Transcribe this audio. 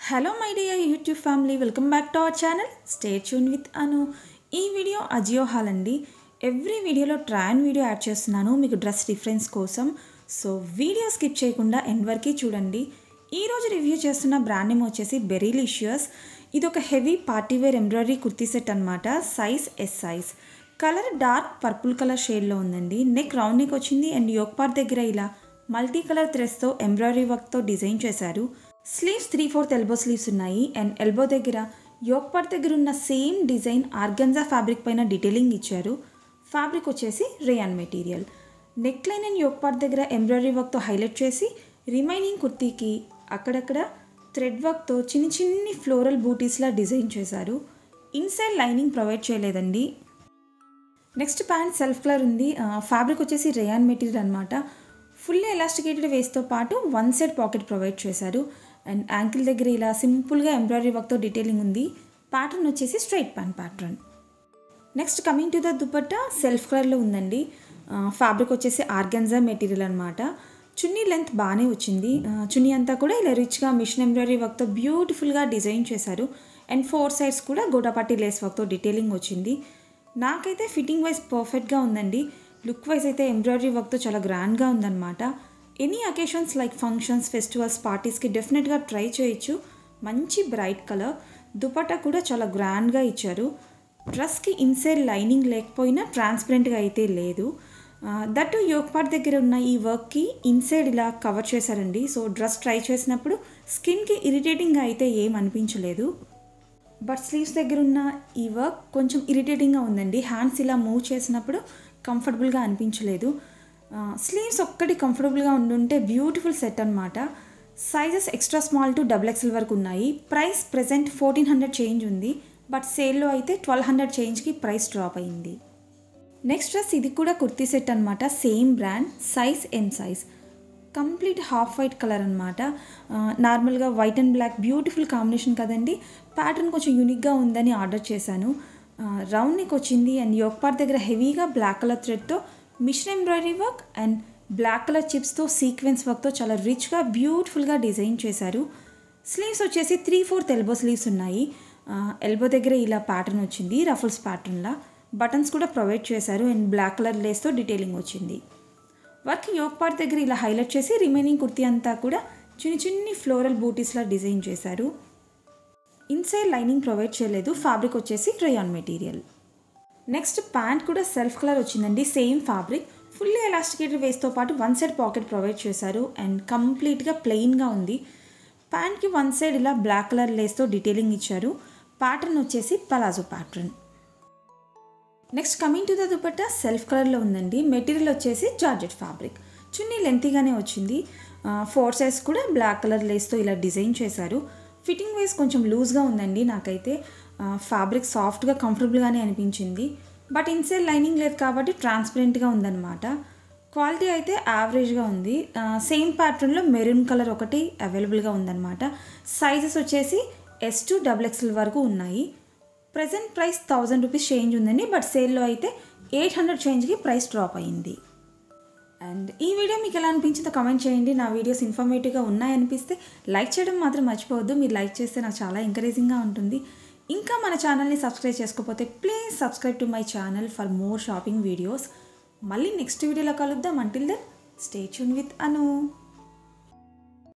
Hello my dear YouTube family, welcome back to our channel. Stay tuned with Anu. ఈ video Ajio hall అండి. Every వీడియోలో trial video add చేస్తున్నాను మీకు dress reference కోసం. So video skip చేయకుండా end వరకు చూడండి. ఈ రోజు రివ్యూ చేస్తున్న బ్రాండ్ నేమ్ వచ్చేసి బెరీలిషియస్. ఇది ఒక heavy party wear embroidery kurti set అన్నమాట. Size S size. Colour dark purple colour షేడ్లో ఉందండి. నెక్ రౌండ్ నెక్ వచ్చింది అండ్ యోక్ పార్ట్ దగ్గర ఇలా మల్టీ కలర్ థ్రెడ్స్తో ఎంబ్రాయిడరీ వర్క్తో డిజైన్ చేశారు. స్లీవ్స్ 3/4 ఎల్బో స్లీవ్స్ ఉన్నాయి అండ్ ఎల్బో దగ్గర యోక్ పార్ట్ దగ్గర ఉన్న సేమ్ డిజైన్ ఆర్గన్జా ఫ్యాబ్రిక్ పైన డీటెయిలింగ్ ఇచ్చారు. ఫ్యాబ్రిక్ వచ్చేసి rayon material. Neck line and yoke part దగ్గర ఎంబ్రాయిడరీ వర్క్తో హైలైట్ చేసి రిమైనింగ్ కుర్తీకి అక్కడక్కడ థ్రెడ్ వర్క్తో చిన్ని ఫ్లోరల్ బూటీస్లా డిజైన్ చేశారు. ఇన్సైడ్ లైనింగ్ ప్రొవైడ్ చేయలేదండి. నెక్స్ట్ ప్యాంట్ సెల్ఫ్ కలర్ ఉంది. ఫ్యాబ్రిక్ వచ్చేసి రేయాన్ మెటీరియల్ అనమాట. ఫుల్లీ ఎలాస్టికేటెడ్ వేస్తో పాటు వన్ సైడ్ పాకెట్ ప్రొవైడ్ చేశారు అండ్ యాంకిల్ దగ్గర ఇలా సింపుల్గా ఎంబ్రాయిడరీ వర్క్తో డీటెయిలింగ్ ఉంది. ప్యాటర్న్ వచ్చేసి straight pant pattern. Next coming to the dupatta self కలర్లో ఉందండి. ఫ్యాబ్రిక్ వచ్చేసి ఆర్గన్జా మెటీరియల్ అనమాట. చున్నీ లెంత్ బాగానే వచ్చింది. చున్నీ అంతా కూడా ఇలా రిచ్గా మిషన్ ఎంబ్రాయిడరీ వర్క్తో బ్యూటిఫుల్గా డిజైన్ చేశారు అండ్ 4 సైడ్స్ కూడా గోటాపట్టి లేస్ వర్క్తో డీటెయిలింగ్ వచ్చింది. నాకైతే ఫిట్టింగ్ వైజ్ పర్ఫెక్ట్గా ఉందండి. లుక్ వైజ్ అయితే ఎంబ్రాయిడరీ వర్క్తో చాలా గ్రాండ్గా ఉందన్నమాట. Any occasions like functions, festivals, పార్టీస్కి డెఫినెట్గా ట్రై చేయొచ్చు. మంచి బ్రైట్ కలర్. దుపట్టా కూడా చాలా గ్రాండ్గా ఇచ్చారు. డ్రెస్కి ఇన్సైడ్ లైనింగ్ లేకపోయినా ట్రాన్స్పరెంట్గా అయితే లేదు. దట్టు యోక్ పార్ట్ దగ్గర ఉన్న ఈ వర్క్కి ఇన్సైడ్ ఇలా కవర్ చేశారండి. సో డ్రెస్ ట్రై చేసినప్పుడు స్కిన్కి ఇరిటేటింగ్గా అయితే ఏం అనిపించలేదు. బట్ స్లీవ్స్ దగ్గర ఉన్న ఈ వర్క్ కొంచెం ఇరిటేటింగ్గా ఉందండి. హ్యాండ్స్ ఇలా మూవ్ చేసినప్పుడు కంఫర్టబుల్గా అనిపించలేదు. స్లీవ్స్ ఒక్కటి కంఫర్టబుల్గా ఉండుంటే బ్యూటిఫుల్ సెట్ అనమాట. Sizes extra small to XXL వరకు ఉన్నాయి. ప్రైస్ ప్రెజెంట్ 1400 చేంజ్ ఉంది. బట్ సేల్లో అయితే 1200 చేంజ్కి ప్రైస్ డ్రాప్ అయింది. నెక్స్ట్ డ్రెస్ ఇది కూడా కుర్తీ సెట్ అనమాట. Same brand. Size M size. Complete half white colour అనమాట. నార్మల్గా white and black beautiful combination కదండి. ప్యాటర్న్ కొంచెం యూనిక్గా ఉందని ఆర్డర్ చేశాను. రౌండ్ నెక్ వచ్చింది అండ్ యోక్ పార్ట్ దగ్గర హెవీగా బ్లాక్ కలర్ థ్రెడ్తో machine embroidery work and black colour చిప్స్తో సీక్వెన్స్ వర్క్తో చాలా రిచ్గా బ్యూటిఫుల్గా డిజైన్ చేశారు. స్లీవ్స్ వచ్చేసి 3/4 ఎల్బో స్లీవ్స్ ఉన్నాయి. ఎల్బో దగ్గర ఇలా ప్యాటర్న్ వచ్చింది రఫుల్స్ ప్యాటర్న్లా. బటన్స్ కూడా ప్రొవైడ్ చేశారు అండ్ బ్లాక్ కలర్ లేస్తో డీటెయిలింగ్ వచ్చింది. వర్క్ యోక్ పార్ట్ దగ్గర ఇలా హైలైట్ చేసి రిమైనింగ్ కుర్తీ అంతా కూడా చిన్ని ఫ్లోరల్ బూటీస్లా డిజైన్ చేశారు. ఇన్సైడ్ లైనింగ్ ప్రొవైడ్ చేయలేదు. ఫ్యాబ్రిక్ వచ్చేసి రేయాన్ మెటీరియల్. నెక్స్ట్ ప్యాంట్ కూడా సెల్ఫ్ కలర్ వచ్చిందండి. Same fabric. ఫుల్లీ ఎలాస్టికేటెడ్ వేస్తో పాటు వన్ సైడ్ పాకెట్ ప్రొవైడ్ చేశారు అండ్ కంప్లీట్గా ప్లెయిన్గా ఉంది. ప్యాంట్కి వన్ సైడ్ ఇలా బ్లాక్ కలర్ లేస్తో డీటెయిలింగ్ ఇచ్చారు. ప్యాటర్న్ వచ్చేసి palazzo pattern. Next coming to the dupatta self కలర్లో ఉందండి. మెటీరియల్ వచ్చేసి జార్జెట్ ఫ్యాబ్రిక్. చున్నీ లెంతీగానే వచ్చింది. 4 సైడ్స్ కూడా బ్లాక్ కలర్ లేస్తో ఇలా డిజైన్ చేశారు. ఫిట్టింగ్ వైజ్ కొంచెం లూజ్గా ఉందండి. నాకైతే ఫ్యాబ్రిక్ సాఫ్ట్గా కంఫర్టబుల్గానే అనిపించింది. బట్ ఇన్సైడ్ లైనింగ్ లేదు కాబట్టి ట్రాన్స్పరెంట్గా ఉందన్నమాట. క్వాలిటీ అయితే యావరేజ్గా ఉంది. సేమ్ ప్యాటర్న్లో మెరూన్ కలర్ ఒకటి అవైలబుల్గా ఉందన్నమాట. సైజెస్ వచ్చేసి S to XXL వరకు ఉన్నాయి. ప్రజెంట్ ప్రైస్ 1000 రూపీస్ చేంజ్ ఉందండి. బట్ సేల్లో అయితే 800 చేంజ్కి ప్రైస్ డ్రాప్ అయింది. అండ్ ఈ వీడియో మీకు ఎలా అనిపించిందో కామెంట్ చేయండి. నా వీడియోస్ ఇన్ఫర్మేటివ్గా ఉన్నాయనిపిస్తే లైక్ చేయడం మాత్రం మర్చిపోవద్దు. మీరు లైక్ చేస్తే నాకు చాలా ఎంకరేజింగ్గా ఉంటుంది. ఇంకా మన ఛానల్ని సబ్స్క్రైబ్ చేసుకోకపోతే please subscribe to my channel for more shopping videos. మళ్ళీ నెక్స్ట్ వీడియోలో కలుద్దాం. Until then stay tune with Anu.